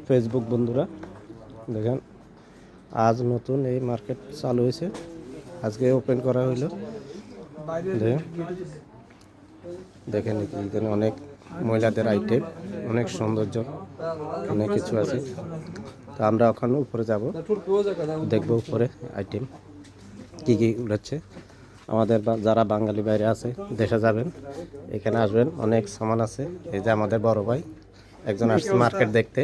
Facebook বন্ধুরা দেখেন, আজ নতুন এই মার্কেট চালু হয়েছে, আজকে ওপেন করা হইলো। দেখেন এখানে অনেক মহিলাদের আইটেম, অনেক সৌন্দর্য, অনেক কিছু আছে। তো আমরা ওখানে উপরে যাব, দেখবো উপরে আইটেম কী কী উঠেছে। আমাদের যারা বাঙালি বাইরে আছে, দেশে যাবেন, এখানে আসবেন, অনেক সামান আছে। এই যে আমাদের বড় ভাই একজন আসছে মার্কেট দেখতে।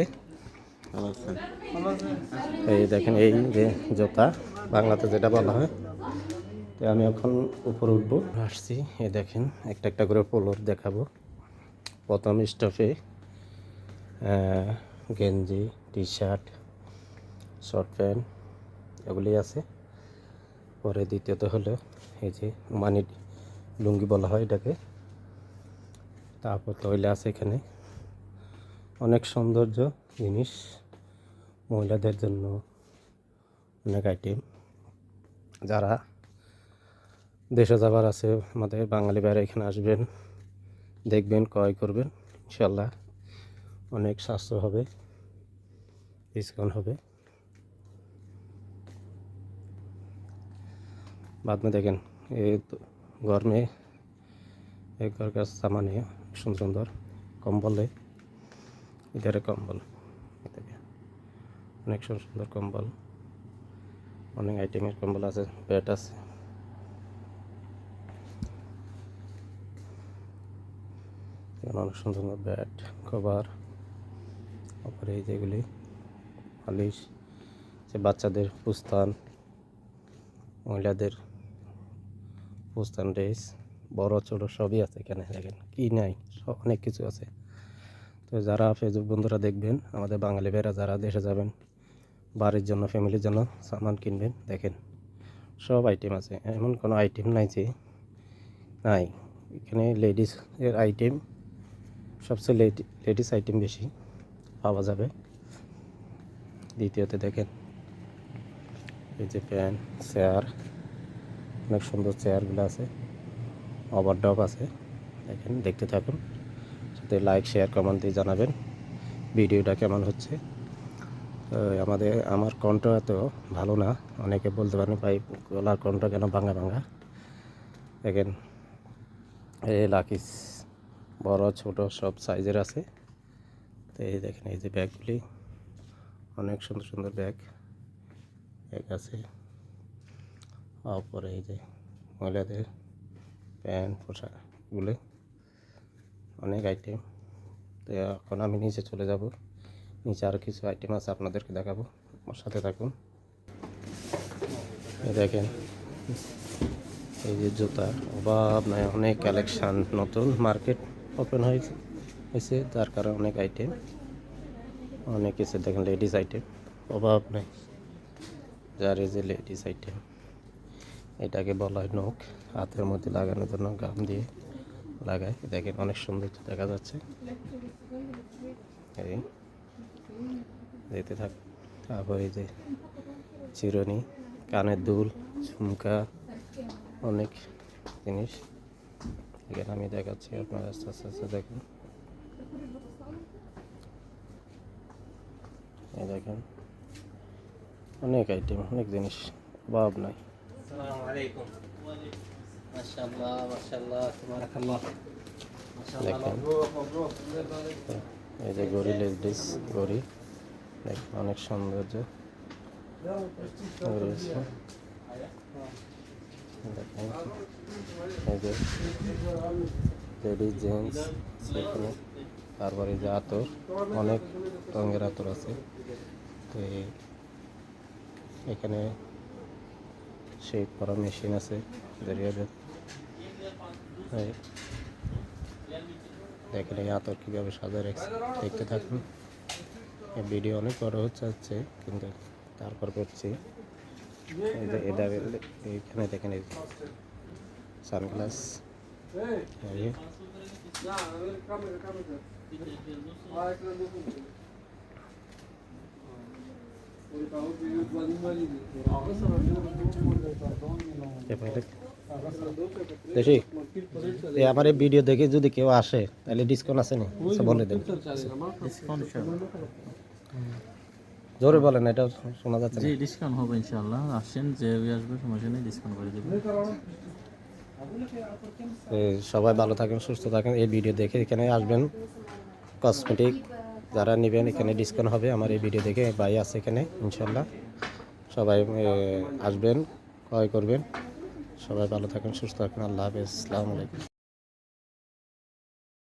এই দেখেন, এই যে জুতা, বাংলাতে যেটা বলা হয়। তো আমি এখন উপরে উঠবো, আসছি। এই দেখেন, একটা একটা করে পোলোর দেখাবো। প্রথম স্টপে গেঞ্জি, টি শার্ট, শর্ট প্যান্ট এগুলি আছে। পরে দ্বিতীয়ত হলো এই যে মানি লুঙ্গি বলা হয় এটাকে। তারপর তৈলে আছে এখানে অনেক সৌন্দর্য জিনিস, মহিলাদের জন্য অনেক আইটেম। যারা দেশে যাবার আছে, আমাদের বাঙালি বাইরে এখানে আসবেন, দেখবেন, ক্রয় করবেন, ইনশাল্লাহ অনেক সাশ্রয় হবে, ডিসকাউন্ট হবে। बाद में देखें ये तो घर में एक घर का सामान है, सुंदर सुंदर कम्बल है। इधर कम्बल अनेक सुंदर सुंदर कम्बल, अनेक आइटेमेर कम्बल আছে, ব্যাট আছে। অনেক সুন্দর সুন্দর ব্যাট, কভার, তারপরে এই যেগুলি বালিশ, যে বাচ্চাদের পুস্তান, মহিলাদের পুস্তান, ড্রেস, বড় ছোট সবই আছে এখানে। দেখেন কি নাই, সব অনেক কিছু আছে। তো যারা ফেসবুক বন্ধুরা দেখবেন, আমাদের বাঙালি ভাইরা যারা দেশে যাবেন, বাড়ির জন্য, ফ্যামিলির জন্য সামান কিনবেন, দেখেন সব আইটেম আছে, এমন কোনো আইটেম নাই যে নাই। এখানে লেডিস এর আইটেম সবচেয়ে লেডিস আইটেম বেশি পাওয়া যাবে। দ্বিতীয়তে দেখেন এই যে প্যান্ট, চেয়ার, অনেক সুন্দর চেয়ারগুলো আছে, ওভারড্রপ আছে। দেখেন, দেখতে থাকুন, সাথে লাইক, শেয়ার, কমেন্ট দিয়ে জানাবেন ভিডিওটা কেমন হচ্ছে। আমার কণ্ঠ এত ভালো না, অনেকে বলতে পারেন ভাই গলার কণ্ঠ কেন ভাঙা ভাঙা। দেখেন এই লাকিস বড় ছোট সব সাইজের আছে। তো এই দেখেন, এই যে ব্যাগগুলি, অনেক সুন্দর সুন্দর ব্যাগ আছে। তারপরে এই যে মহিলাদের প্যান্ট, পোশাকগুলো, অনেক আইটেম। তো এখন আমি নিচে চলে যাব, নিচে আরও কিছু আইটেম আছে, আপনাদেরকে দেখাবো, আমার সাথে থাকুন। দেখেন এই যে জুতার অভাব নাই, অনেক কালেকশান, নতুন মার্কেট ওপেন হয়েছে, যার কারণে অনেক আইটেম, অনেক কিছু। দেখেন লেডিস আইটেম অভাব নাই, যার এই যে লেডিস আইটেম, এটাকে বলা হয় নখ, হাতের মধ্যে লাগানোর জন্য গাম দিয়ে লাগায়। দেখেন অনেক সুন্দর দেখা যাচ্ছে, এই যেতে থাক। তারপর এই যে চিরুনি, কানের দুল, ঝুমকা, অনেক জিনিস এখানে আমি দেখাচ্ছি, আপনারা আস্তে আস্তে আস্তে দেখুন। এই দেখেন অনেক আইটেম, অনেক জিনিস, অভাব নাই। আসসালামু আলাইকুম। মাশাআল্লাহ মাশাআল্লাহ তাবারাকাল্লাহ। দেখেন এই যে গড়ি, লেডিস গড়ি, দেখেন অনেক সৌন্দর্য রয়েছে। দেখেন এই যে লেডিস, জেন্টস সেখানে। তারপরে যে আতর, অনেক রঙের আতর আছে। তো এখানে শেপ করা মেশিন আছে, দেখেন এই আতর কীভাবে সাজায় রাখছে, দেখতে থাকুন। এই ভিডিও অনেক বড় হচ্ছে কিন্তু তারপর করছি। এই যে এইখানে দেখেন এই সানগ্লাস, দেখি আমার এই ভিডিও দেখে যদি কেউ আসে তাহলে ডিসকাউন্ট আছে নি আচ্ছা বলে দেন ডিসকাউন্ট ইনশাআল্লাহ। জোরে বলেন, এটা শোনা যাচ্ছে জি না। ডিসকাউন্ট হবে ইনশাআল্লাহ, আসেন যে আসবে সমস্যা নেই, ডিসকাউন্ট করে দেবো। সবাই ভালো থাকেন, সুস্থ থাকেন। এই ভিডিও দেখে এখানে আসবেন, কসমেটিক যারা নেবেন এখানে ডিসকাউন্ট হবে। আমার এই ভিডিও দেখে ভাই আছে এখানে ইনশাল্লাহ, সবাই আসবেন, ক্রয় করবেন। সবাই ভালো থাকেন, সুস্থ থাকেন। আল্লাহ হাফেজ, আসসালামু আলাইকুম।